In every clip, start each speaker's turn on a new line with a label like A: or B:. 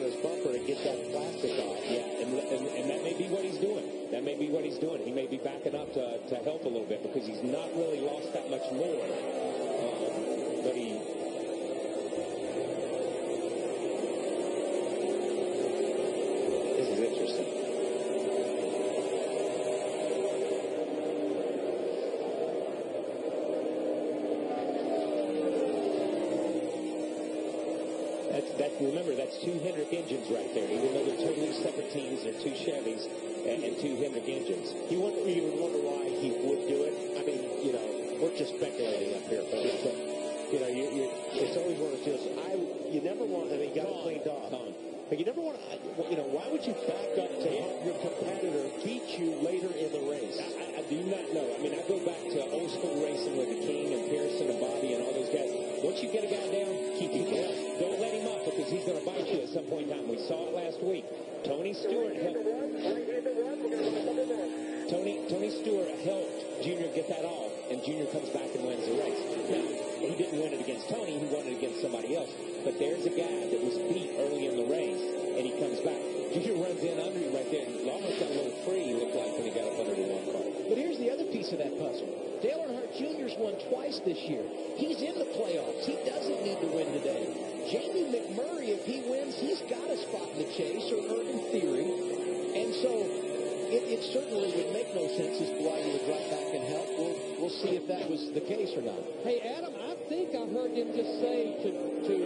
A: his bumper to get that plastic off.
B: Yeah, and that may be what he's doing. That may be what he's doing. He may be backing up to help a little bit because he's not really lost that much more. But he... This is interesting. Remember, that's two Hendrick engines right there. Even though they're totally separate teams, they're two Chevys and two Hendrick engines.
A: You would wonder why he would do it. I mean, you know, we're just speculating up here, but it's, you know, it's always one of those. You never want. I mean, you got to clean off. But you never want to. You know, why would you back up to help your competitor beat you later in the race?
B: I do not know. I mean, I go back to old school racing with the King and Pearson and Bobby and all those guys. Once you get a guy down, keep him down. Don't let him up because he's going to bite you at some point in time. We saw it last week. Tony Stewart helped Junior get that off, and Junior comes back and wins the race. Now, he didn't win it against Tony. He won it against somebody else. But there's a guy that was beat early in the race, and he comes back. Junior runs in under him right there. He almost got a little free, he looked like, when he got up under the one car.
C: But here's the other piece of that puzzle. Dale Earnhardt Jr.'s won twice this year. He's in the playoffs. He doesn't need to win today. Jamie McMurray, if he wins, he's got a spot in the chase, or in theory. And so it certainly would make no sense as to why you would drop back and help. We'll see if that was the case or not.
D: Hey, Adam, I think I heard him just say to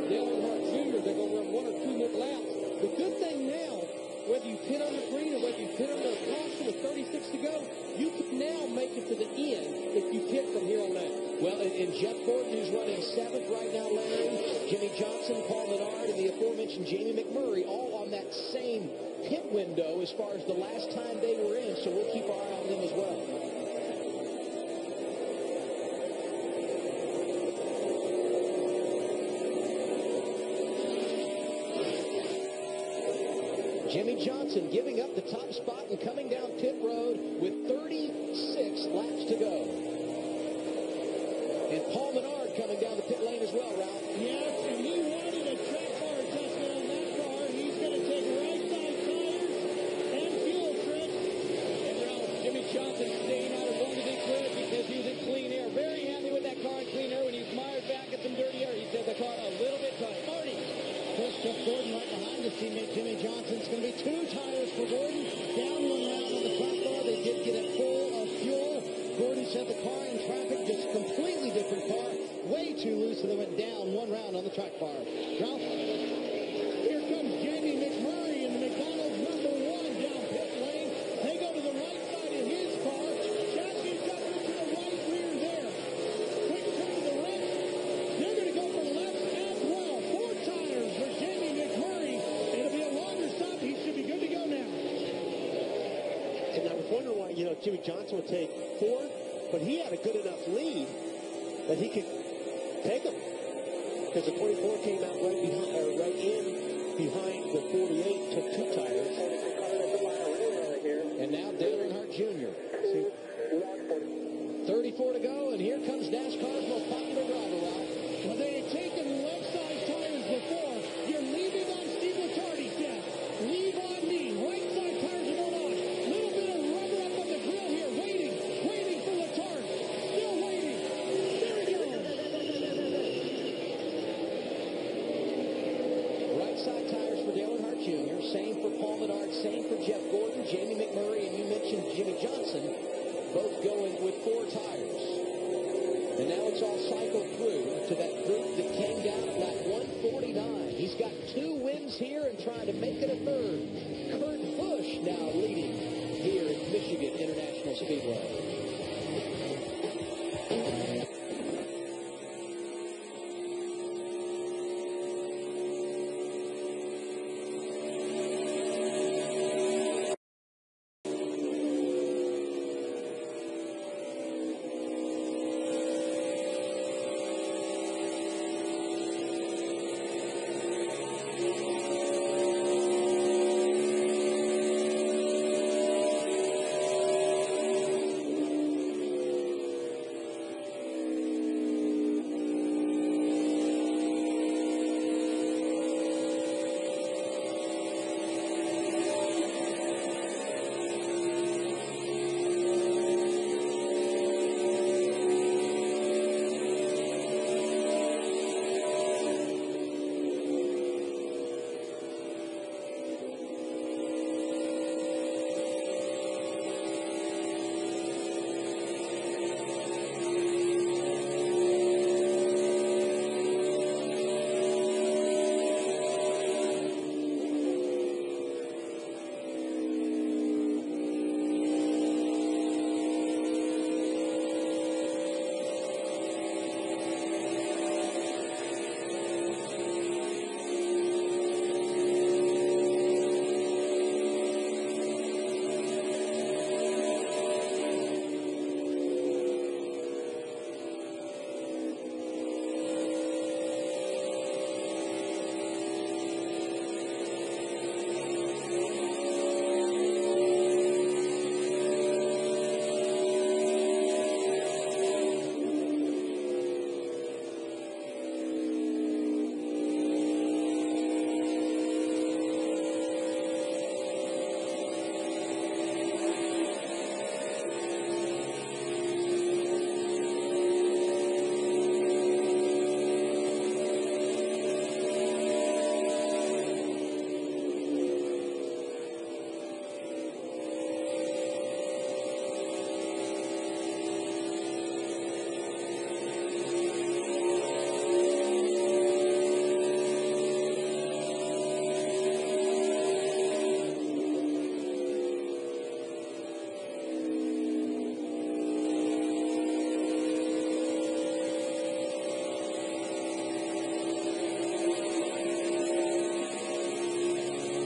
D: Dale Earnhardt Jr. they're going to run 1 or 2 more laps. The good thing now, whether you pit on the green or whether you pit on the caution with 36 to go, you can now make it to the end if you pit from here on out.
C: Well, and Jeff Gordon, who's running 7th right now, Larry, Jimmy Johnson, Paul Menard, and the aforementioned Jamie McMurray, all on that same pit window as far as the last time they were in, so we'll keep our eye on them as well. Jimmy Johnson giving up the top spot and coming down pit road with 36 laps to go. And Paul Menard coming down the pit lane as well, Ralph.
D: Yes, and he wanted a track bar adjustment on that car. He's going to take right-side tires and fuel trip. And Ralph, Jimmy Johnson staying out of one big clear because he was in clean air. Very happy with that car in clean air. When he mired back at some dirty air, he said the car a little bit tight. Marty.
C: Jeff Gordon right behind his teammate Jimmy Johnson. It's going to be 2 tires for Gordon. Down 1 round on the track bar. They did get it full of fuel. Gordon said the car in traffic, just completely different car. Way too loose, so they went down 1 round on the track bar. Ralph?
D: Here comes Jamie McMurray in the McDonald's #1 down pit lane. They go to the right side of his car. Chassis got to the right rear there. Quick turn to the left. They're going to go for left as well. 4 tires for Jamie McMurray. It'll be a longer stop. He should be good to go now.
A: And I was wondering why, you know, Jimmy Johnson would take 4, but he had a good enough lead that he could take him. Because the 24 came out right behind the 48, took 2 tires.
C: And now Dale Earnhardt Jr. 34 to go, and here comes NASCAR's most popular driver, Ralph.
D: Well, they had taken left-side tires before. You're leaving on Steve Lettardi's deck. Leave on me. Right-side tires are going on. Little bit of rubber up on the grill here. Waiting for Lettard. Still waiting. There he goes.
C: Right side tires for Dale Earnhardt Jr., same for Paul Menard, same for Jeff Gordon, Jamie McMurray, and you mentioned Jimmy Johnson, both going with 4 tires. And now it's all cycled through to that group that came down at lap 149. He's got 2 wins here and trying to make it a 3rd. Kurt Busch now leading here at Michigan International Speedway.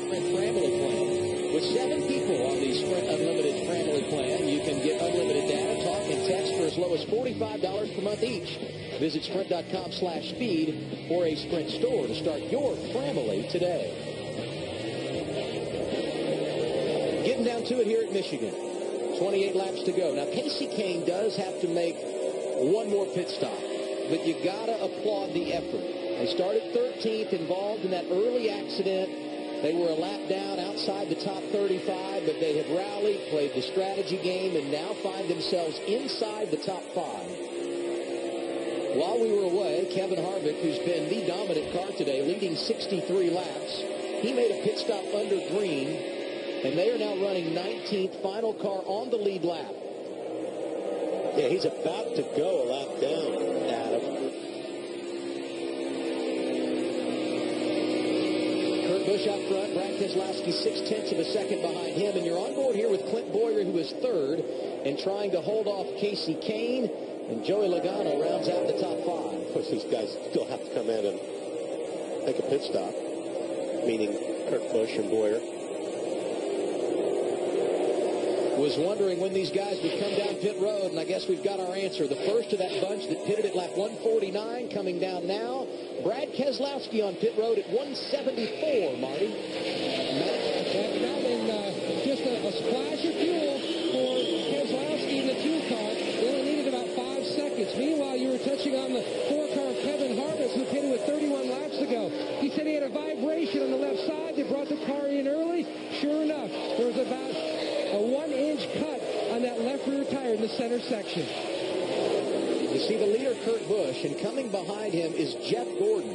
C: Sprint family plan. With 7 people on the Sprint Unlimited family plan, you can get unlimited data, talk, and text for as low as $45 per month each. Visit Sprint.com/speed or a Sprint store to start your family today. Getting down to it here at Michigan. 28 laps to go. Now, Casey Kane does have to make one more pit stop, but you got to applaud the effort. They started 13th, involved in that early accident. They were a lap down outside the top 35, but they have rallied, played the strategy game, and now find themselves inside the top 5. While we were away, Kevin Harvick, who's been the dominant car today, leading 63 laps, he made a pit stop under green, and they are now running 19th, final car on the lead lap.
A: Yeah, he's about to go a lap down, Adam.
C: Kurt Busch out front, Brad Keselowski 0.6 of a second behind him, and you're on board here with Clint Boyer, who is third, and trying to hold off Casey Kane, and Joey Logano rounds out the top 5.
A: Of course, these guys still have to come in and make a pit stop, meaning Kurt Busch and Boyer.
C: Was wondering when these guys would come down pit road, and I guess we've got our answer. The first of that bunch that pitted at lap 149 coming down now. Brad Keselowski on pit road at 174, Marty.
E: That just a splash of fuel for Keselowski in the 2 car. They only needed about 5 seconds. Meanwhile, you were touching on the 4 car of Kevin Harvick, who pitted with 31 laps ago. He said he had a vibration on the left side. They brought the car in early. Sure enough, there was about a 1-inch cut on that left rear tire in the center section.
C: You see the leader, Kurt Busch, and coming behind him is Jeff Gordon.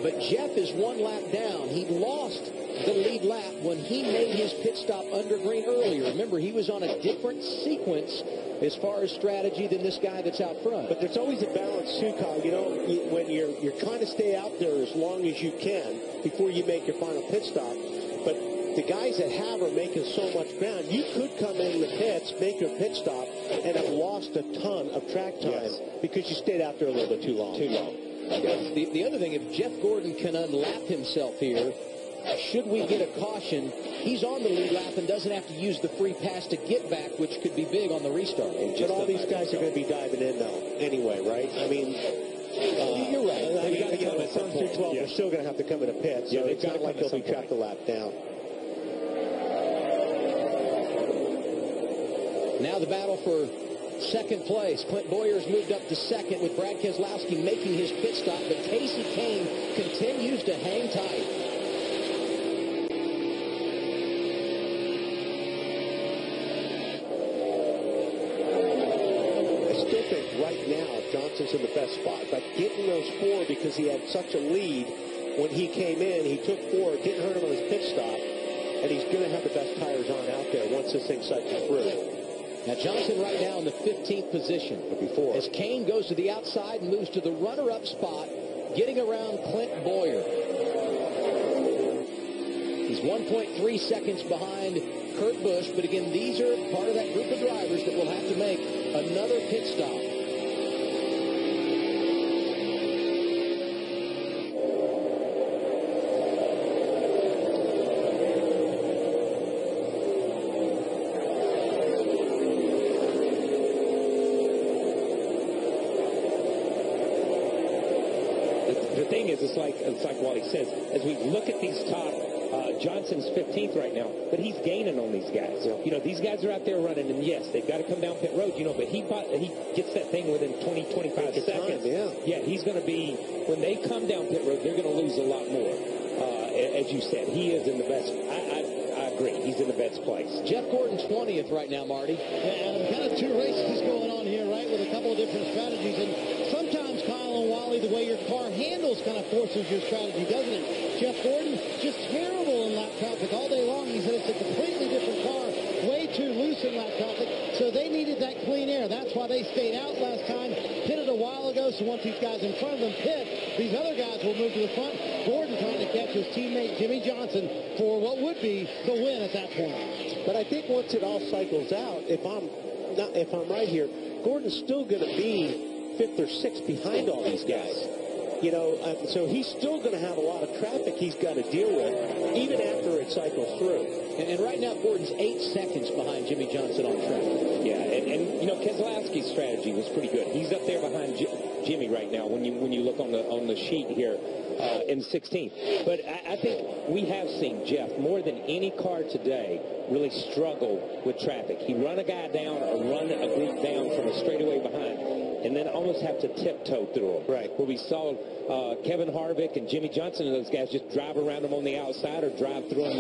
C: But Jeff is 1 lap down. He lost the lead lap when he made his pit stop under green earlier. Remember, he was on a different sequence as far as strategy than this guy that's out front.
A: But there's always a balance too, Kyle. You know, when you're trying to stay out there as long as you can before you make your final pit stop. But the guys that are making so much ground, you could come in the pits, make your pit stop, and have lost a ton of track time because you stayed out there a little bit too long.
C: Yes. The other thing, if Jeff Gordon can unlap himself here, should we get a caution, he's on the lead lap and doesn't have to use the free pass to get back, which could be big on the restart.
A: But all these guys are going to be diving in, though, anyway, right? I mean,
C: you're right.
A: Turn through 12, they're still going to have to come in a pit, so it's not like they'll be trapped a lap down.
C: Now the battle for second place. Clint Boyer's moved up to second with Brad Keselowski making his pit stop, but Casey Kane continues to hang tight.
A: I still think right now Johnson's in the best spot, but getting those 4 because he had such a lead when he came in, he took 4, didn't hurt him on his pit stop, and he's going to have the best tires on out there once this thing cycles through.
C: Now Johnson right now in the 15th position. As Kane goes to the outside and moves to the runner-up spot, getting around Clint Boyer. He's 1.3 seconds behind Kurt Busch, but again, these are part of that group of drivers that will have to make another pit stop.
B: It's like Wally says, as we look at these top, Johnson's 15th right now, but he's gaining on these guys. Yeah. You know, these guys are out there running, and yes, they've got to come down pit road, you know, but he gets that thing within 20, 25 seconds. Yeah, he's going to be, when they come down pit road, they're going to lose a lot more. As you said, he is in the best, I agree, he's in the best place.
C: Jeff Gordon 20th right now, Marty.
D: And kind of 2 races going on here, right, with a couple of different strategies, and sometimes, Kyle and Wally, the way your car handles kind of forces your strategy, doesn't it? Jeff Gordon, just terrible in lap traffic all day long. He said it's a completely different car, way too loose in lap traffic, so they needed that clean air. That's why they stayed out last time, pitted a while ago, so once these guys in front of them pit, these other guys will move to the front. Gordon trying to catch his teammate Jimmy Johnson for what would be the win at that point.
A: But I think once it all cycles out, if I'm right here, Gordon's still going to be 5th or 6th behind all these guys. So he's still going to have a lot of traffic he's got to deal with, even after it cycles through.
C: And right now, Gordon's 8 seconds behind Jimmy Johnson on track.
B: Yeah, and Keselowski's strategy was pretty good. He's up there behind Jimmy right now when you look on the sheet here in 16th. But I think we have seen Jeff, more than any car today, really struggle with traffic. He run a guy down or run a group down from a straightaway behind, and then almost have to tiptoe through him. Right. Where we saw Kevin Harvick and Jimmy Johnson and those guys just drive around him on the outside or drive through him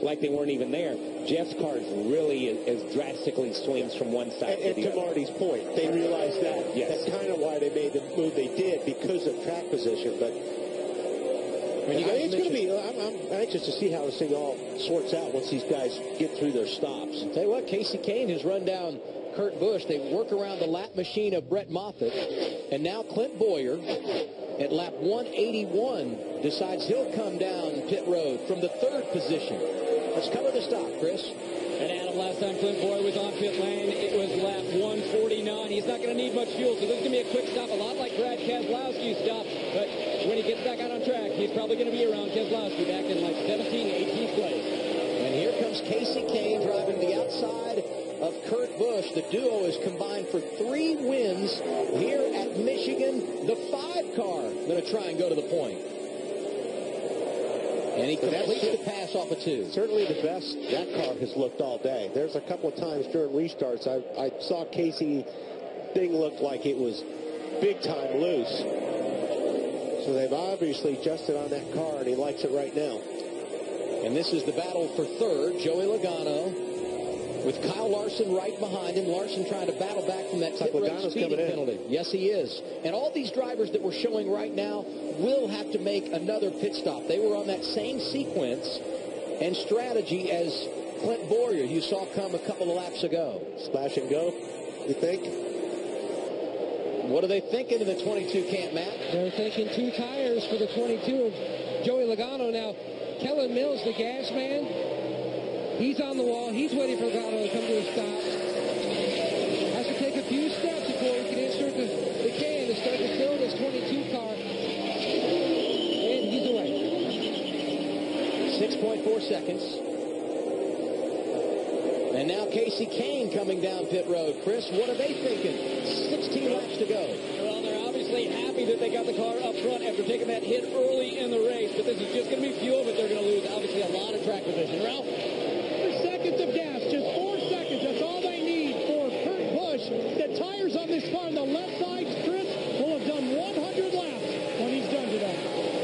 B: like they weren't even there. Jeff's car really as drastically swings from one side to the other.
A: To Marty's point, they realized that.
B: Yes.
A: That's kind of why they made the move they did, because of track position. But it's going to be, I'm anxious to see how this thing all sorts out once these guys get through their stops.
C: Tell you what, Casey Kane has run down Kurt Busch. They work around the lap machine of Brett Moffitt. And now Clint Boyer at lap 181 decides he'll come down pit road from the 3rd position. Let's cover the stop, Chris.
E: And Adam, last time Clint Boyer was on pit lane, it was lap 149. He's not going to need much fuel, so this is going to be a quick stop, a lot like Brad Keselowski's stop. But when he gets back out on track, he's probably going to be around Keselowski back in like 17th, 18th place.
C: And here comes Casey Kane driving the outside of Kurt Busch. The duo is combined for 3 wins here at Michigan. The 5 car going to try and go to the point. And he completes the pass off of 2.
A: Certainly the best that car has looked all day. There's a couple of times during restarts I saw Casey thing looked like it was big time loose. So they've obviously adjusted on that car, and he likes it right now.
C: And this is the battle for 3rd. Joey Logano with Kyle Larson right behind him. Larson trying to battle back from that pit road speeding penalty. Yes, he is. And all these drivers that we're showing right now will have to make another pit stop. They were on that same sequence and strategy as Clint Boyer, you saw come a couple of laps ago.
A: Splash and go, you think?
C: What are they thinking in the 22 camp, Matt?
E: They're thinking 2 tires for the 22 of Joey Logano. Now, Kellen Mills, the gas man, he's on the wall. He's waiting for Logano to come to a stop. Has to take a few steps before he can insert the can to start to fill this 22 car. And he's away.
C: 6.4 seconds. And now Casey Kane coming down pit road. Chris, what are they thinking? 16 laps to go.
E: Well, they're obviously happy that they got the car up front after taking that hit early in the race. But this is just going to be fuel, but they're going to lose, obviously, a lot of track position. Ralph?
D: Seconds of gas, just 4 seconds. That's all they need for Kurt Busch. The tires on this car on the left side, Chris, will have done 100 laps when he's done today.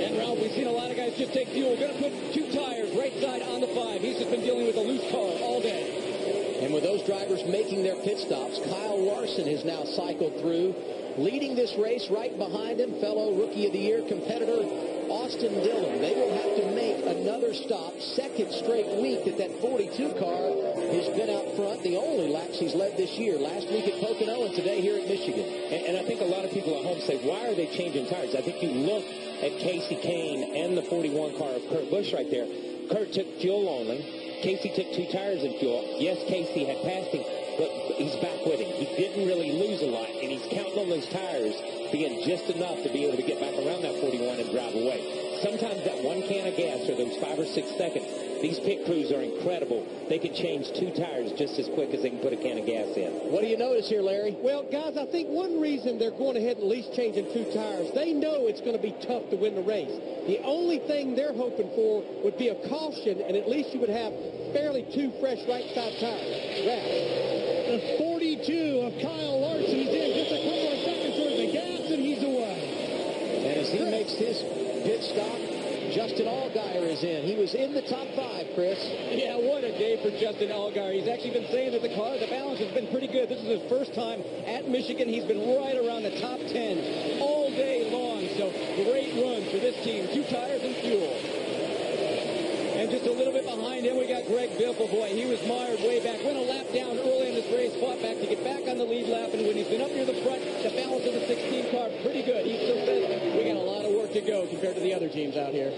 E: And Ralph, we've seen a lot of guys just take fuel. We're going to put 2 tires right side on the 5. He's just been dealing with a loose car all day.
C: And with those drivers making their pit stops, Kyle Larson has now cycled through, leading this race right behind him, fellow Rookie of the Year competitor Austin Dillon. They will have to make another stop, 2nd straight week that 42 car has been out front. The only laps he's led this year. Last week at Pocono and today here at Michigan.
B: And I think a lot of people at home say, why are they changing tires? I think you look at Casey Kane and the 41 car of Kurt Busch right there. Kurt took fuel only. Casey took 2 tires in fuel. Yes, Casey had passed him, but he's back with him. He didn't really lose a lot, and he's counting on those tires being just enough to be able to get back around that 41 and drive away. Sometimes that 1 can of gas or those 5 or 6 seconds, these pit crews are incredible. They can change 2 tires just as quick as they can put a can of gas in.
C: What do you notice here, Larry?
E: Well, guys, I think one reason they're going ahead and at least changing 2 tires, they know it's going to be tough to win the race. The only thing they're hoping for would be a caution, and at least you would have fairly 2 fresh right-side tires.
D: The 42 of Kyle Larson. He's in just a couple of seconds worth of gas, and he's away.
C: And as he makes his pit stop, Justin Allgaier is in. He was in the top 5, Chris.
E: Yeah, what a day for Justin Allgaier. He's actually been saying that the balance has been pretty good. This is his first time at Michigan. He's been right around the top 10 all day long. So great run for this team. 2 tires and fuel. And just a little bit behind him, we got Greg Biffle. Boy, he was mired way back. Went a lap down early in this race, fought back to get back on the lead lap. And when he's been up near the front, the balance of the 16 car, pretty good. He still says we got a lot of work to go compared to the other teams out here.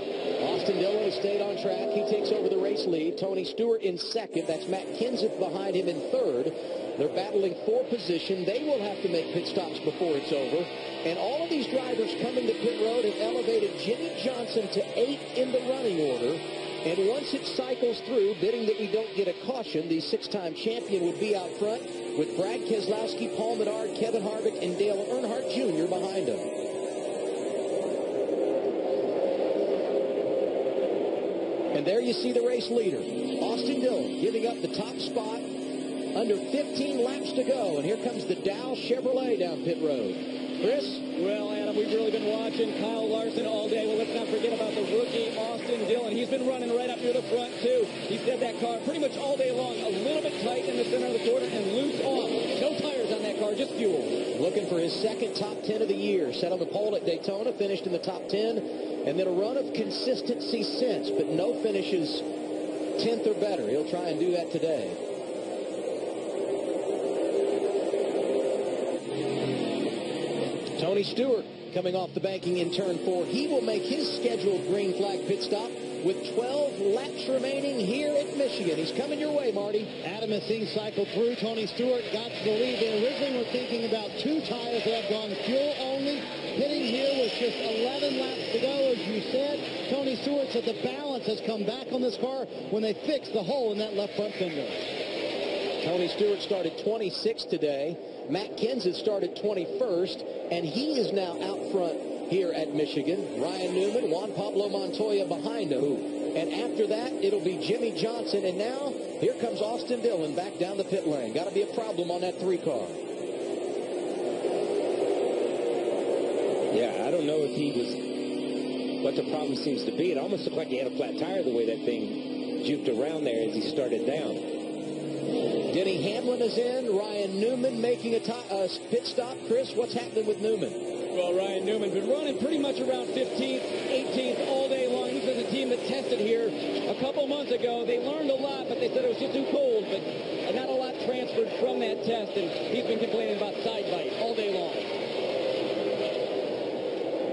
C: Austin Dillon has stayed on track. He takes over the race race lead. Tony Stewart in second. That's Matt Kenseth behind him in third. They're battling for position. They will have to make pit stops before it's over. And all of these drivers coming to pit road have elevated Jimmy Johnson to 8th in the running order. And once it cycles through, bidding that we don't get a caution, the 6-time champion would be out front with Brad Keselowski, Paul Menard, Kevin Harvick, and Dale Earnhardt Jr. behind him. And there you see the race leader, Austin Dillon, giving up the top spot. Under 15 laps to go, and here comes the Dow Chevrolet down pit road. Chris?
F: Well, Adam, we've really been watching Kyle Larson all day. Well, let's not forget about the rookie, Austin Dillon. He's been running right up near the front, too. He's had that car pretty much all day long, a little bit tight in the center of the quarter and loose off. No tires on that car, just fuel.
C: Looking for his second top 10 of the year. Set on the pole at Daytona, finished in the top 10, and then a run of consistency since, but no finishes 10th or better. He'll try and do that today. Tony Stewart coming off the banking in turn 4. He will make his scheduled green flag pit stop with 12 laps remaining here at Michigan. He's coming your way, Marty.
D: Adam has seen cycle through. Tony Stewart got to the lead. They originally were thinking about 2 tires that have gone fuel only. Hitting here with just 11 laps to go, as you said. Tony Stewart said the balance has come back on this car when they fixed the hole in that left front fender.
C: Tony Stewart started 26th today. Matt Kenseth started 21st, and he is now out front here at Michigan. Ryan Newman, Juan Pablo Montoya behind him. And after that, it'll be Jimmy Johnson. And now, here comes Austin Dillon back down the pit lane. Got to be a problem on that 3 car.
B: Yeah, I don't know if he was, what the problem seems to be. It almost looked like he had a flat tire the way that thing juked around there as he started down.
C: Denny Hamlin is in. Ryan Newman making a pit stop. Chris, what's happening with Newman?
F: Well, Ryan Newman's been running pretty much around 15th, 18th all day long. This is a team that tested here a couple months ago. They learned a lot, but they said it was just too cold. But not a lot transferred from that test, and he's been complaining about side bite all day long.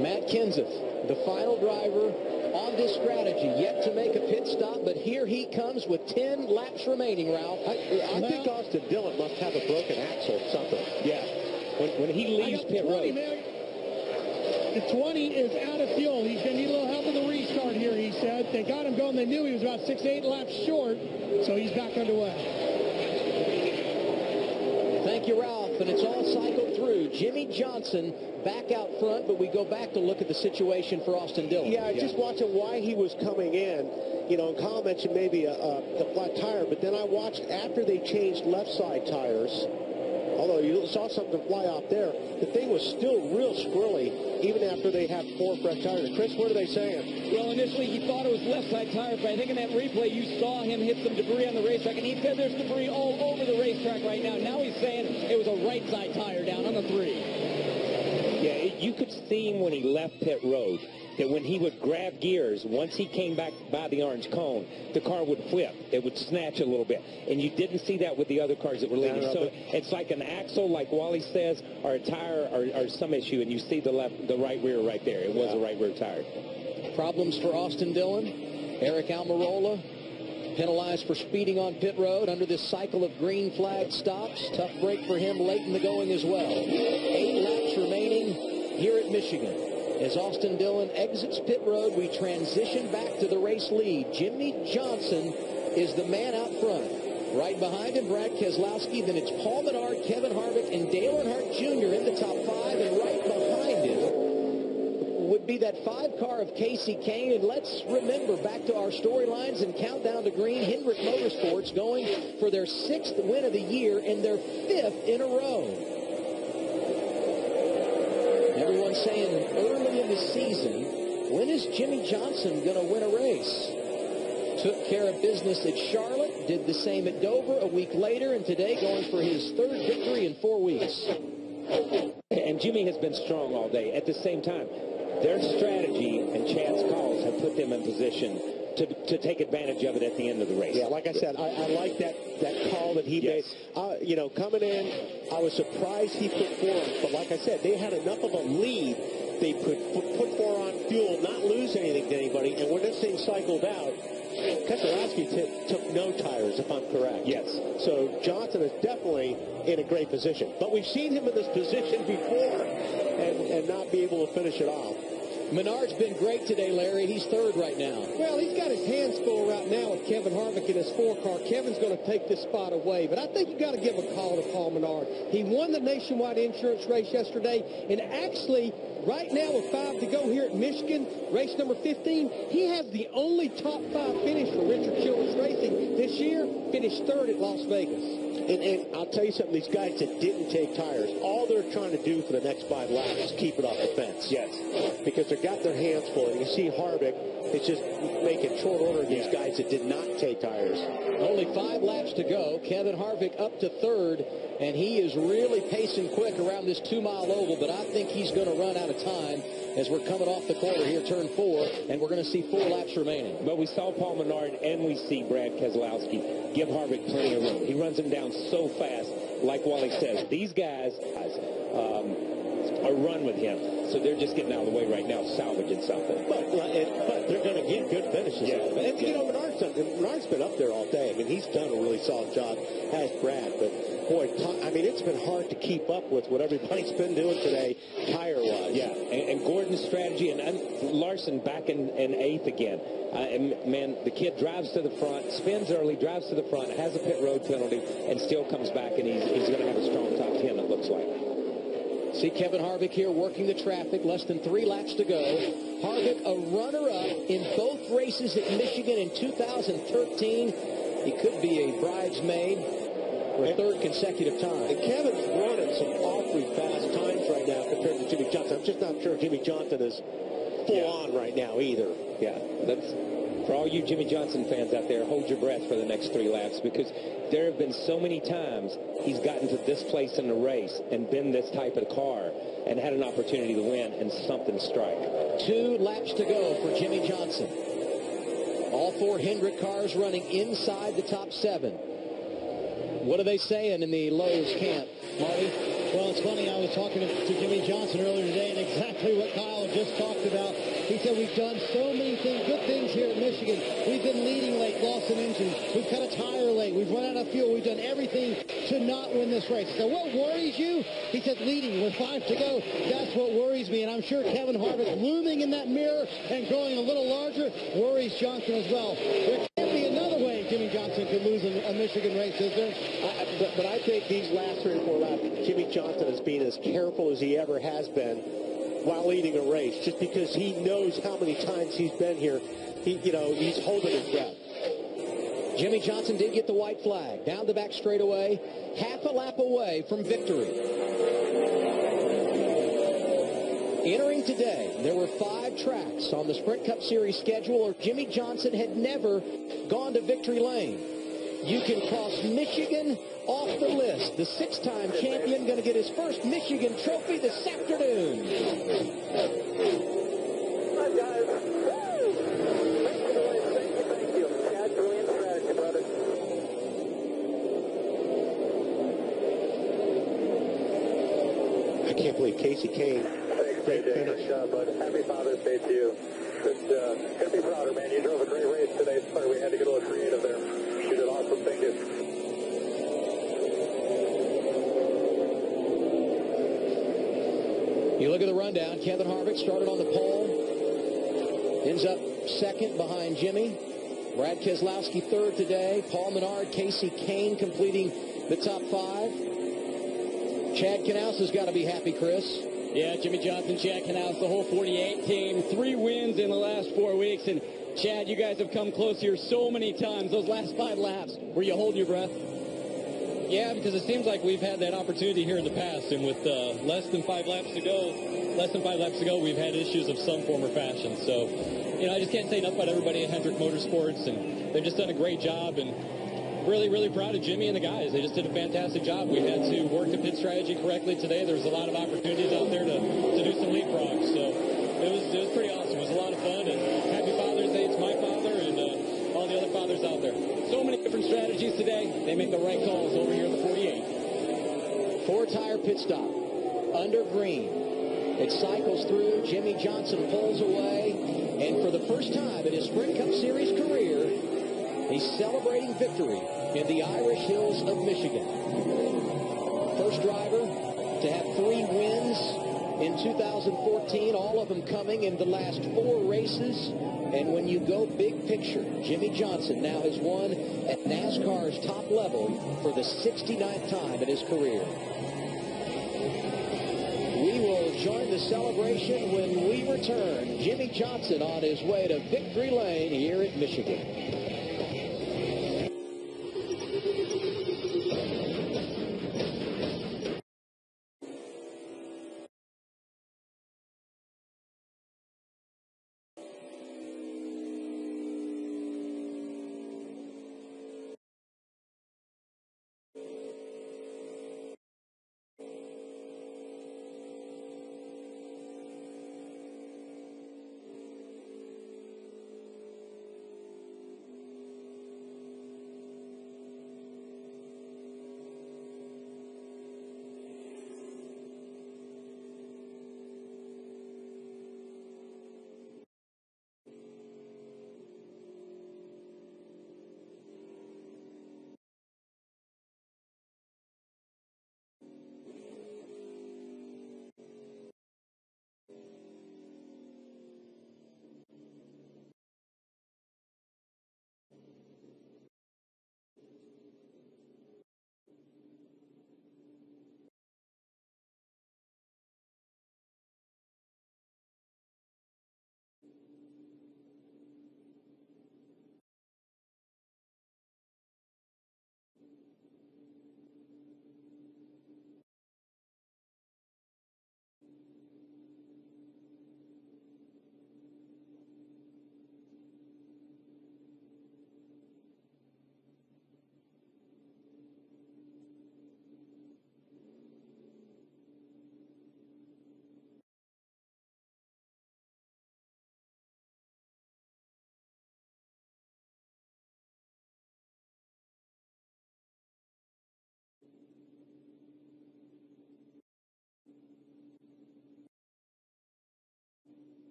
C: Matt Kenseth, the final driver on this strategy, yet to make a pit stop, but here he comes with 10 laps remaining, Ralph.
A: I think Austin Dillon must have a broken axle or something.
B: Yeah. When he leaves pit road.
D: The 20 is out of fuel. He's going to need a little help with the restart here, he said. They got him going. They knew he was about 6 to 8 laps short, so he's back underway.
C: Thank you, Ralph. And it's all cycled through. Jimmy Johnson back out front, but we go back to look at the situation for Austin Dillon.
A: Yeah, just watching why he was coming in. You know, and Kyle mentioned maybe the flat tire, but then I watched after they changed left side tires, although you saw something fly out there, the thing was still real squirrely even after they had 4 fresh tires. Chris, what are they saying?
F: Well, initially he thought it was left side tires, but I think in that replay you saw him hit some debris on the racetrack, and he said there's debris all over the racetrack right now. Now he's saying it was a right side tire down on the 3.
B: Yeah, you could see him when he left pit road, that when he would grab gears, once he came back by the orange cone, the car would flip. It would snatch a little bit. And you didn't see that with the other cars that were leading. So it's like an axle, like Wally says, or a tire, or some issue, and you see the right rear right there. It was a right rear tire.
C: Problems for Austin Dillon. Eric Almirola penalized for speeding on pit road under this cycle of green flag stops. Tough break for him late in the going as well. 8 laps remaining here at Michigan. As Austin Dillon exits pit road, we transition back to the race lead. Jimmy Johnson is the man out front. Right behind him, Brad Keselowski. Then it's Paul Menard, Kevin Harvick, and Dale Earnhardt Jr. in the top 5. And right behind him would be that 5 car of Casey Kane. And let's remember back to our storylines and countdown to green. Hendrick Motorsports going for their 6th win of the year and their 5th in a row. Everyone's saying early in the season, when is Jimmy Johnson going to win a race? Took care of business at Charlotte, did the same at Dover a week later, and today going for his 3rd victory in 4 weeks.
B: And Jimmy has been strong all day. At the same time, their strategy and Chad's calls have put them in position to take advantage of it at the end of the race.
A: Yeah, like I said, I like that call that he made. You know, coming in, I was surprised he put 4 on. But like I said, they had enough of a lead. They could put 4 on fuel, not lose anything to anybody. And when this thing cycled out, Keselowski took no tires, if I'm correct.
B: Yes.
A: So Johnson is definitely in a great position. But we've seen him in this position before and not be able to finish it off.
C: Menard's been great today, Larry. He's third right now.
E: Well, he's got his hands full right now with Kevin Harvick in his 4-car. Kevin's going to take this spot away. But I think you got to give a call to Paul Menard. He won the nationwide insurance race yesterday. And actually, right now with 5 to go here at Michigan, race number 15, he has the only top 5 finish for Richard Childress Racing this year. Finished third at Las Vegas.
A: And I'll tell you something, these guys that didn't take tires, all they're trying to do for the next 5 laps is keep it off the fence.
B: Yes.
A: Because they've got their hands full. And you see Harvick, it's just making short order of these guys that did not take tires.
C: Only 5 laps to go. Kevin Harvick up to third, and he is really pacing quick around this 2-mile oval, but I think he's going to run out of time as we're coming off the corner here, turn 4, and we're going to see 4 laps remaining.
B: But we saw Paul Menard and we see Brad Keselowski give Harvick plenty of room. He runs him down so fast, like Wally says. These guys are run with him, so they're just getting out of the way right now, salvaging something.
A: But they're going to get good finishes.
B: Yeah.
A: And, you know, Menard's been up there all day. I mean, he's done a really solid job, as Brad. But, boy, I mean, it's been hard to keep up with what everybody's been doing today, tire-wise.
B: Yeah, and Gordon's strategy, and Larson back in 8th again. Man, the kid drives to the front, spins early, drives to the front, has a pit road penalty, and still comes back, and he's going to have a strong top 10, it looks like.
C: See Kevin Harvick here working the traffic. Less than 3 laps to go. Harvick a runner-up in both races at Michigan in 2013. He could be a bridesmaid for a 3rd consecutive time.
A: And Kevin's running some awfully fast times right now compared to Jimmy Johnson. I'm just not sure Jimmy Johnson is full on right now either.
B: Yeah, that's for all you Jimmy Johnson fans out there, hold your breath for the next 3 laps, because there have been so many times he's gotten to this place in the race and been this type of car and had an opportunity to win and something strike.
C: 2 laps to go for Jimmy Johnson. All 4 Hendrick cars running inside the top 7. What are they saying in the Lowe's camp, Marty?
D: Well, it's funny. I was talking to Jimmy Johnson earlier today, and exactly what Kyle just talked about. He said we've done so many things, good things here at Michigan. We've been leading late, lost an engine. We've cut a tire late. We've run out of fuel. We've done everything to not win this race. So what worries you? He said leading with 5 to go. That's what worries me, and I'm sure Kevin Harvick looming in that mirror and growing a little larger worries Johnson as well. There can't be another way Jimmy Johnson could lose a Michigan race, is there?
A: But I think these last 3 or 4 laps, Jimmy Johnson is being as careful as he ever has been while leading a race, just because he knows how many times he's been here. He's holding his breath.
C: Jimmy Johnson did get the white flag down the back straightaway, half a lap away from victory. Entering today, there were 5 tracks on the Sprint Cup Series schedule where Jimmy Johnson had never gone to victory lane. You can cross Michigan off the list. The 6-time champion going to get his first Michigan trophy this afternoon.
G: Hi, guys. Thank you. Chad, brilliant strategy, brother.
A: I can't believe Casey Kane.
G: Thanks,
A: Great
G: JJ.
A: finish.
G: Good job, bud. Happy Father's Day to you. Couldn't be prouder, man. You drove a great race today. Sorry we had to get a little creative there. You did awesome. Thank you.
C: You look at the rundown. Kevin Harvick started on the pole. Ends up second behind Jimmy. Brad Keselowski third today. Paul Menard, Casey Kane completing the top 5. Chad Knaus has got to be happy, Chris.
F: Yeah, Jimmy Johnson, Chad Knaus, the whole 48 team. 3 wins in the last 4 weeks. And Chad, you guys have come close here so many times. Those last 5 laps, were you holding your breath?
H: Yeah, because it seems like we've had that opportunity here in the past, and with less than 5 laps to go, we've had issues of some form or fashion. So, I just can't say enough about everybody at Hendrick Motorsports, and they've just done a great job, and really, really proud of Jimmy and the guys. They just did a fantastic job. We had to work the pit strategy correctly today. There was a lot of opportunities out there to do some leapfrogs, so it was pretty awesome. It was a lot of fun, and happy Father's Day to my father and all the other fathers out there.
F: So many different strategies today. They make the right calls over here in the 48.
C: 4-tire pit stop. Under green. It cycles through. Jimmy Johnson pulls away. And for the first time in his Sprint Cup Series career, He's celebrating victory in the Irish Hills of Michigan. First driver to have 3 wins in 2014, all of them coming in the last 4 races. And when you go big picture, Jimmy Johnson now has won at NASCAR's top level for the 69th time in his career. We will join the celebration when we return. Jimmy Johnson on his way to victory lane here at Michigan.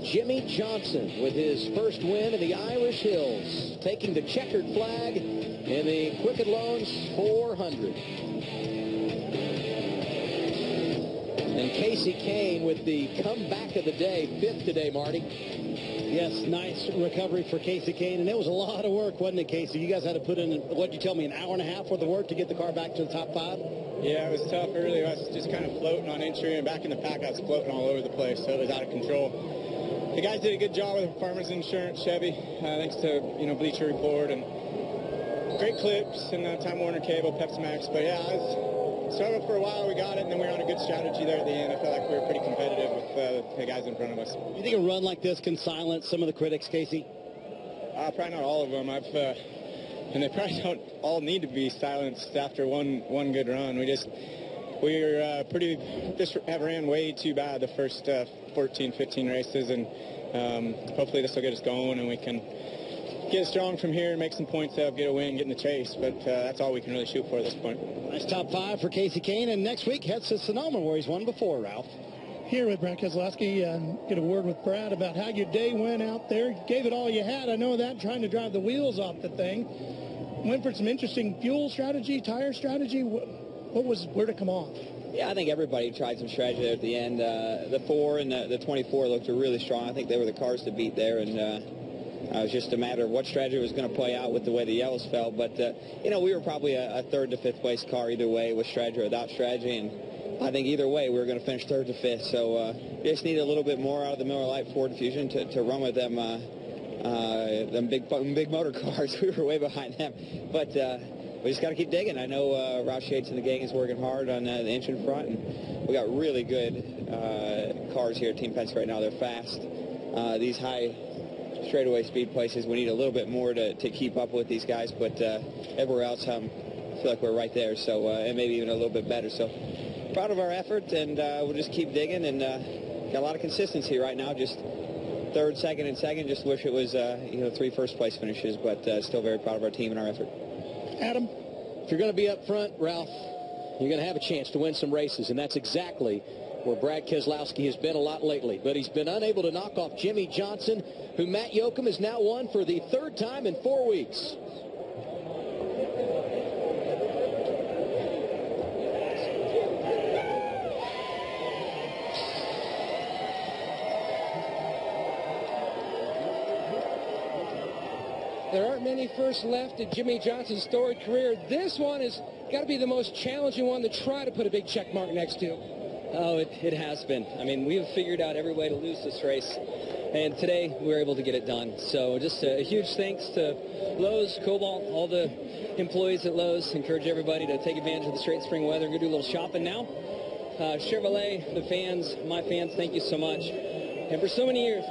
C: Jimmy Johnson with his first win in the Irish Hills, taking the checkered flag in the Quicken Loans 400. And Casey Kane with the comeback of the day, 5th today, Marty.
A: Yes, nice recovery for Casey Kane, and it was a lot of work, wasn't it, Casey? You guys had to put in, what'd you tell me, an hour and a half worth of work to get the car back to the top 5?
I: Yeah, it was tough early. I was just kind of floating on entry, and back in the pack, I was floating all over the place, so it was out of control. The guys did a good job with Farmers Insurance Chevy, thanks to, Bleacher Report and great clips and Time Warner Cable, Pepsi Max. But yeah, I was struggled for a while. We got it, and then we were on a good strategy there at the end. I felt like we were pretty competitive with the guys in front of us.
A: You think a run like this can silence some of the critics, Casey?
I: Probably not all of them. And they probably don't all need to be silenced after one good run. We just have ran way too bad the first 14, 15 races, and hopefully this will get us going and we can get strong from here and make some points up, get a win, get in the chase. But that's all we can really shoot for at this point.
A: Nice top 5 for Casey Kane, and next week heads to Sonoma where he's won before, Ralph.
D: Here with Brad Keselowski, get a word with Brad about how your day went out there. Gave it all you had, I know that, trying to drive the wheels off the thing. Went for some interesting fuel strategy, tire strategy. Where to come off?
H: Yeah, I think everybody tried some strategy there at the end. The 4 and the 24 looked really strong. I think they were the cars to beat there, and it was just a matter of what strategy was going to play out with the way the yellows fell. But, we were probably a 3rd to 5th place car either way, with strategy or without strategy, and I think either way we were going to finish 3rd to 5th. So we just needed a little bit more out of the Miller Lite Ford Fusion to run with them big motor cars. We were way behind them. But we just got to keep digging. I know Roush Yates and the gang is working hard on the engine front, and we got really good cars here at Team Penske right now. They're fast. These high straightaway speed places, we need a little bit more to keep up with these guys, but everywhere else I feel like we're right there, so and maybe even a little bit better. So proud of our effort, and we'll just keep digging, and got a lot of consistency right now. Just 3rd, 2nd, and 2nd. Just wish it was 3 first-place finishes, but still very proud of our team and our effort.
D: Adam?
C: If you're going to be up front, Ralph, you're going to have a chance to win some races, and that's exactly where Brad Keselowski has been a lot lately. But he's been unable to knock off Jimmy Johnson, who Matt Yoakum has now won for the third time in 4 weeks.
E: There aren't many firsts left in Jimmy Johnson's storied career. This one has got to be the most challenging one to try to put a big check mark next to.
H: Oh, it has been. I mean, we've figured out every way to lose this race, and today we were able to get it done. So just a huge thanks to Lowe's, Cobalt, all the employees at Lowe's. Encourage everybody to take advantage of the straight spring weather and go do a little shopping now. Chevrolet, the fans, my fans, thank you so much. And for so many years,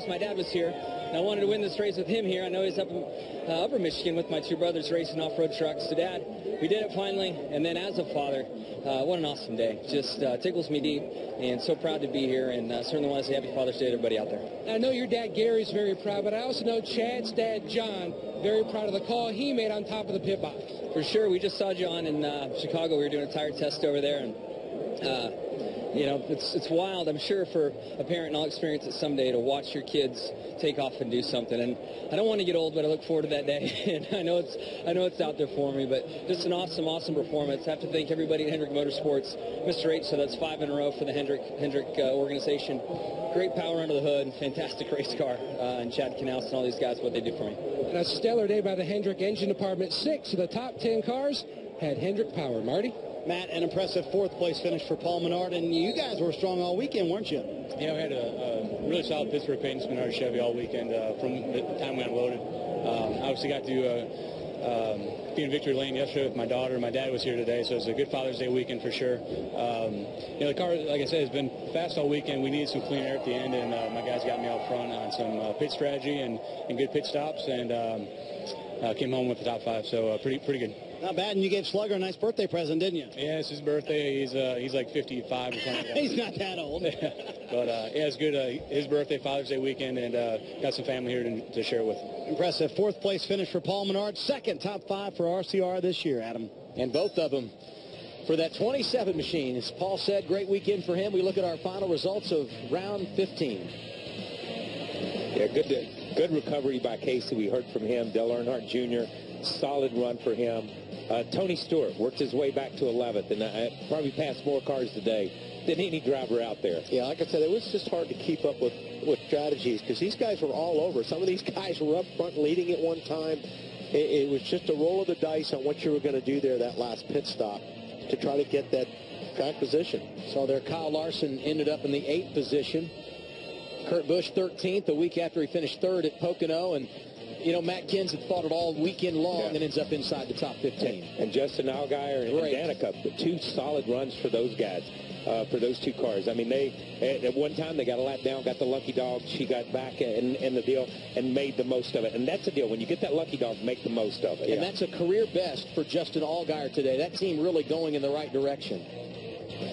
H: my dad was here. And I wanted to win this race with him here. I know he's up in Upper Michigan with my two brothers racing off-road trucks. So, Dad, we did it finally. And then as a father, what an awesome day. Just tickles me deep, and so proud to be here. And certainly want to say Happy Father's Day to everybody out there.
E: I know your dad, Gary's very proud, but I also know Chad's dad, John, very proud of the call he made on top of the pit box.
H: For sure. We just saw John in Chicago. We were doing a tire test over there, and you know, it's wild, I'm sure, for a parent, and I'll experience it someday, to watch your kids take off and do something. And I don't want to get old, but I look forward to that day. And I know it's out there for me, but just an awesome performance. I have to thank everybody at Hendrick Motorsports. Mr. H, so that's 5 in a row for the Hendrick organization. Great power under the hood, fantastic race car, and Chad Knaus and all these guys, what they do for me.
E: And a stellar day by the Hendrick engine department. 6 of the top 10 cars had Hendrick power. Marty?
J: Matt, an impressive fourth-place finish for Paul Menard, and you guys were strong all weekend, weren't you?
I: Yeah, we had a really solid Pittsburgh paint Menard Chevy all weekend from the time we unloaded. Obviously got to be in victory lane yesterday with my daughter. My dad was here today, so it was a good Father's Day weekend for sure. You know, the car, like I said, has been fast all weekend. We needed some clean air at the end, and my guys got me out front on some pit strategy and good pit stops, and came home with the top 5, so pretty good.
J: Not bad, and you gave Slugger a nice birthday present, didn't you?
I: Yeah, it's his birthday. He's like 55 or something like that.
J: He's not that old.
I: But, yeah, it's good. His birthday, Father's Day weekend, and got some family here to share with.
J: Impressive fourth-place finish for Paul Menard. Second top 5 for RCR this year, Adam.
C: And both of them for that 27 machine. As Paul said, great weekend for him. We look at our final results of round 15.
B: Yeah, good recovery by Casey. We heard from him. Dale Earnhardt Jr., solid run for him. Tony Stewart worked his way back to 11th, and probably passed more cars today than any driver out there.
A: Yeah, like I said, it was just hard to keep up with strategies because these guys were all over. Some of these guys were up front leading at one time. It was just a roll of the dice on what you were going to do there that last pit stop to try to get that track position.
C: So there, Kyle Larson ended up in the 8th position. Kurt Busch 13th, a week after he finished 3rd at Pocono, and you know, Matt Kenseth fought it all weekend long and ends up inside the top 15.
B: And Justin Allgaier and Danica, 2 solid runs for those guys, for those 2 cars. I mean, they at one time they got a lap down, got the lucky dog. She got back in the deal and made the most of it. And that's the deal. When you get that lucky dog, make the most of it.
C: And that's a career best for Justin Allgaier today. That team really going in the right direction.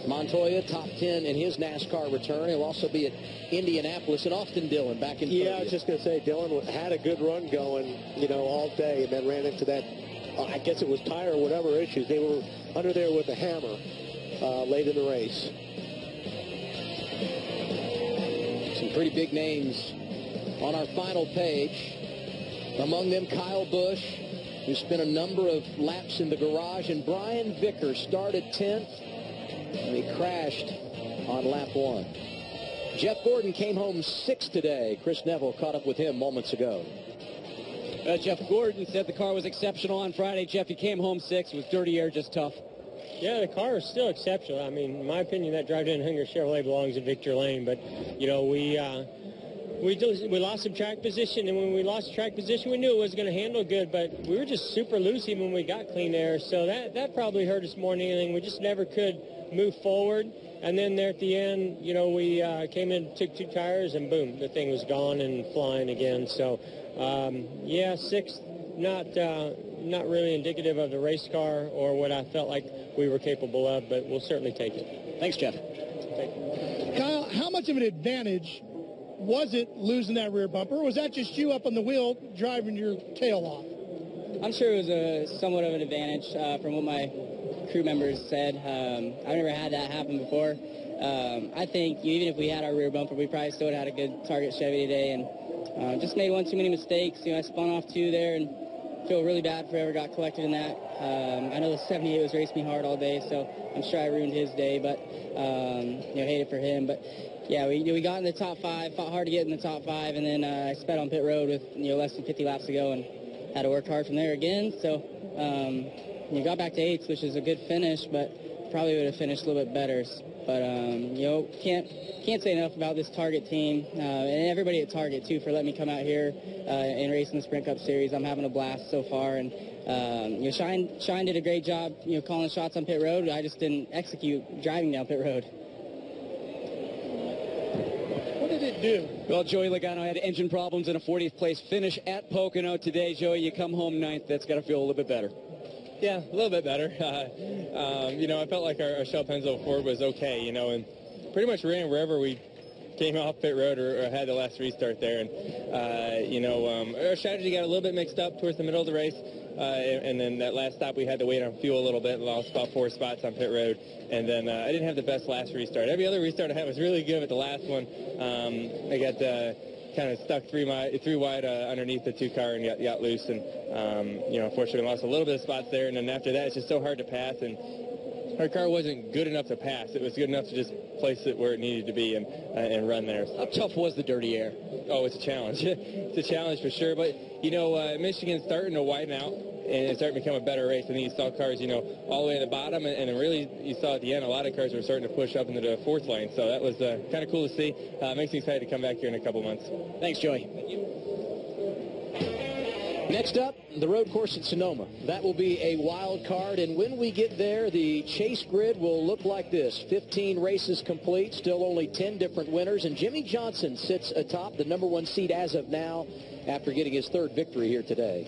C: Montoya, top 10 in his NASCAR return. He'll also be at Indianapolis, and Austin Dillon back in 30th.
A: Yeah, I was just going to say, Dillon had a good run going, you know, all day, and then ran into that, I guess it was tire or whatever issues. They were under there with a hammer late in the race.
C: Some pretty big names on our final page. Among them, Kyle Busch, who spent a number of laps in the garage, and Brian Vickers started 10th. And he crashed on lap 1. Jeff Gordon came home 6th today. Chris Neville caught up with him moments ago.
F: Jeff Gordon said the car was exceptional on Friday. Jeff, he came home 6th. Was dirty air just tough?
K: Yeah, the car is still exceptional. I mean, in my opinion, that drive-in Hunger Chevrolet belongs in Victory Lane. But, you know, we lost some track position, and when we lost track position, we knew it was going to handle good, but we were just super loosey when we got clean air, so that probably hurt us more than anything. We just never could move forward, and then there at the end, you know, we came in, took 2 tires, and boom, the thing was gone and flying again. So, yeah, 6th, not really indicative of the race car or what I felt like we were capable of, but we'll certainly take it.
C: Thanks, Jeff.
D: Kyle, how much of an advantage was it losing that rear bumper, or was that just you up on the wheel driving your tail off?
L: I'm sure it was somewhat of an advantage from what my crew members said. I've never had that happen before. I think even if we had our rear bumper, we probably still would have had a good target Chevy today, and just made one too many mistakes. I spun off 2 there, and feel really bad for whoever got collected in that. I know the 78 was racing me hard all day, so I'm sure I ruined his day, but hate it for him. But yeah, we got in the top 5, fought hard to get in the top 5, and then I sped on pit road with less than 50 laps to go, and had to work hard from there again. So got back to 8th, which is a good finish, but probably would have finished a little bit better. But can't say enough about this Target team and everybody at Target too for letting me come out here and race in the Sprint Cup Series. I'm having a blast so far, and Shine did a great job calling shots on pit road. I just didn't execute driving down pit road.
C: What did it do? Well, Joey Logano had engine problems and a 40th place finish at Pocono today. Joey, you come home 9th. That's got to feel a little bit better.
H: Yeah, a little bit better. I felt like our Shell Pennzoil Ford was okay, and pretty much ran wherever we came off pit road or had the last restart there. And, our strategy got a little bit mixed up towards the middle of the race. And then that last stop, we had to wait on fuel a little bit and lost about 4 spots on pit road. And then I didn't have the best last restart. Every other restart I had was really good, but the last one, I got kind of stuck three wide underneath the 2 car and got loose. And, unfortunately lost a little bit of spots there. And then after that, it's just so hard to pass. And our car wasn't good enough to pass. It was good enough to just place it where it needed to be and run there.
C: How tough was the dirty air?
H: Oh, it's a challenge. It's a challenge for sure. But, Michigan's starting to widen out, and it's starting to become a better race. I think you saw cars, all the way at the bottom, and then really you saw at the end a lot of cars were starting to push up into the 4th lane. So that was kind of cool to see. Makes me excited to come back here in a couple months.
C: Thanks, Joey. Next up, the road course at Sonoma. That will be a wild card, and when we get there, the chase grid will look like this. 15 races complete, still only 10 different winners, and Jimmy Johnson sits atop the number 1 seed as of now after getting his 3rd victory here today.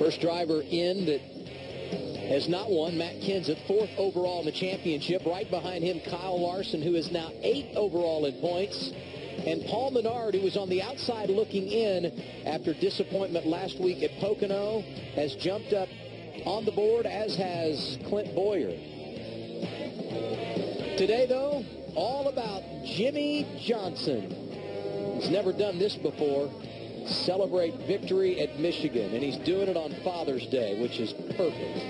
C: First driver in that has not won, Matt Kenseth, 4th overall in the championship. Right behind him, Kyle Larson, who is now 8th overall in points. And Paul Menard, who was on the outside looking in after disappointment last week at Pocono, has jumped up on the board, as has Clint Boyer. Today, though, all about Jimmy Johnson. He's never done this before. Celebrate victory at Michigan, and he's doing it on Father's Day, which is perfect.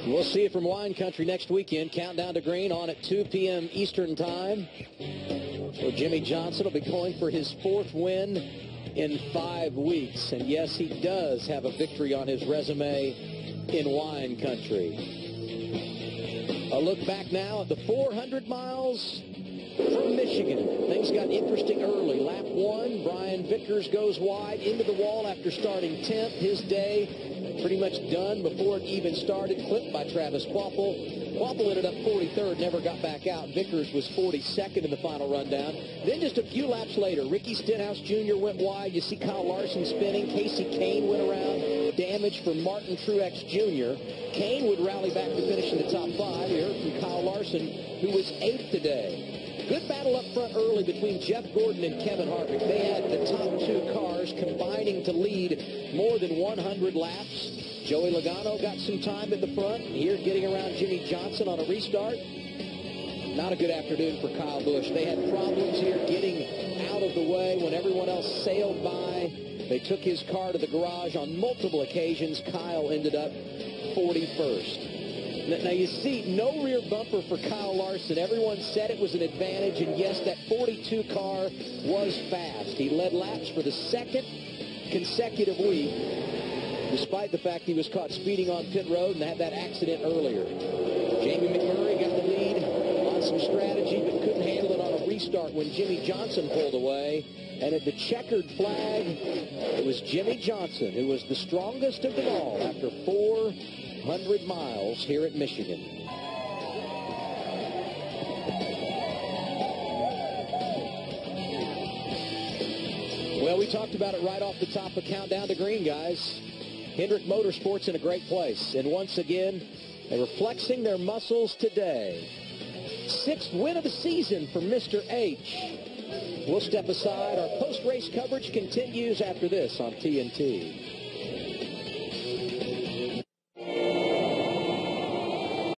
C: We'll see it from wine country next weekend. Countdown to green on at 2 p.m. Eastern time. So Jimmy Johnson will be going for his 4th win in 5 weeks. And yes, he does have a victory on his resume in wine country. A look back now at the 400 miles from Michigan. Things got interesting early. Lap 1, Brian Vickers goes wide into the wall after starting 10th. His day pretty much done before it even started, clipped by Travis Quapple. Quapple ended up 43rd, never got back out. Vickers was 42nd in the final rundown. Then just a few laps later, Ricky Stenhouse Jr. went wide. You see Kyle Larson spinning. Casey Kane went around. Damage for Martin Truex Jr. Kane would rally back to finish in the top 5. We heard from Kyle Larson, who was 8th today. Good battle up front early between Jeff Gordon and Kevin Harvick. They had the top 2 cars combining to lead more than 100 laps. Joey Logano got some time at the front. Here getting around Jimmy Johnson on a restart. Not a good afternoon for Kyle Busch. They had problems here getting out of the way when everyone else sailed by. They took his car to the garage on multiple occasions. Kyle ended up 41st. Now, you see, no rear bumper for Kyle Larson. Everyone said it was an advantage, and yes, that 42 car was fast. He led laps for the 2nd consecutive week, despite the fact he was caught speeding on pit road and had that accident earlier. Jamie McMurray got the lead on some strategy, but couldn't handle it on a restart when Jimmy Johnson pulled away. And at the checkered flag, it was Jimmy Johnson who was the strongest of them all after 400 miles here at Michigan. talked about it right off the top of Countdown to Green, guys. Hendrick Motorsports in a great place. And once again, they were flexing their muscles today. 6th win of the season for Mr. H. We'll step aside. Our post-race coverage continues after this on TNT.